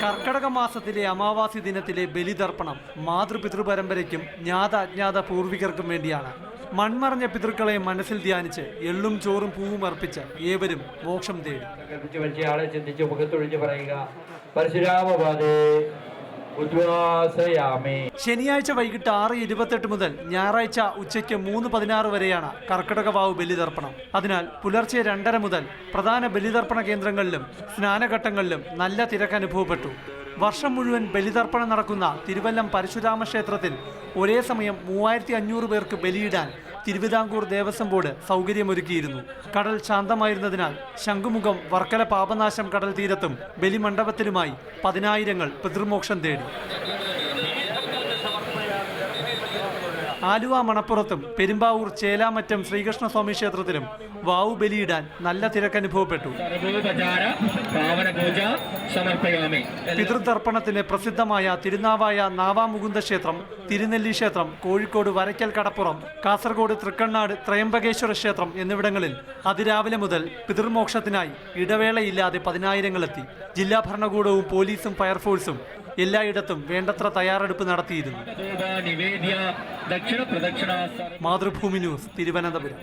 കർക്കടക മാസത്തിലെ അമാവാസി ദിനത്തിലെ ബലിതർപ്പണം മാതൃപിതൃപരമ്പരയ്ക്കും ജ്ഞാത അജ്ഞാത പൂർവികർക്കും വേണ്ടിയാണ്. മൺമറഞ്ഞ പിതൃക്കളെ മനസ്സിൽ ധ്യാനിച്ച് എള്ളും ചോറും പൂവും അർപ്പിച്ച് ഏവരും മോക്ഷം തേടി. ശനിയാഴ്ച വൈകിട്ട് 6:28 മുതൽ ഞായറാഴ്ച ഉച്ചയ്ക്ക് 3:16 വരെയാണ് കർക്കിടക വാവ് ബലിതർപ്പണം. അതിനാൽ പുലർച്ചെ 2:30 മുതൽ പ്രധാന ബലിതർപ്പണ കേന്ദ്രങ്ങളിലും സ്നാനഘട്ടങ്ങളിലും നല്ല തിരക്ക് അനുഭവപ്പെട്ടു. വർഷം മുഴുവൻ ബലിതർപ്പണം നടക്കുന്ന തിരുവല്ലം പരശുരാമ ക്ഷേത്രത്തിൽ ഒരേ സമയം 3500 പേർക്ക് ബലിയിടാൻ തിരുവിതാംകൂർ ദേവസ്വം ബോർഡ് സൗകര്യമൊരുക്കിയിരുന്നു. കടൽ ശാന്തമായിരുന്നതിനാൽ ശംഖുമുഖം, വർക്കല പാപനാശം കടൽ തീരത്തും ബലിമണ്ഡപത്തിലുമായി പതിനായിരങ്ങൾ പിതൃമോക്ഷം തേടി. ആലുവ മണപ്പുറത്തും പെരുമ്പാവൂർ ചേലാമറ്റം ശ്രീകൃഷ്ണസ്വാമി ക്ഷേത്രത്തിലും വാവു ബലിയിടാൻ നല്ല തിരക്കനുഭവപ്പെട്ടു. പിതൃതർപ്പണത്തിന് പ്രസിദ്ധമായ തിരുനാവായ നാവാമുകുന്ദ ക്ഷേത്രം, തിരുനെല്ലി ക്ഷേത്രം, കോഴിക്കോട് വരയ്ക്കൽ കടപ്പുറം, കാസർഗോഡ് തൃക്കണ്ണാട് ത്രയംബകേശ്വര ക്ഷേത്രം എന്നിവിടങ്ങളിൽ അതിരാവിലെ മുതൽ പിതൃമോക്ഷത്തിനായി ഇടവേളയില്ലാതെ പതിനായിരങ്ങളെത്തി. ജില്ലാ ഭരണകൂടവും പോലീസും ഫയർഫോഴ്സും എല്ലായിടത്തും വേണ്ടത്ര തയ്യാറെടുപ്പ് നടത്തിയിരുന്നു. മാതൃഭൂമി ന്യൂസ്, തിരുവനന്തപുരം.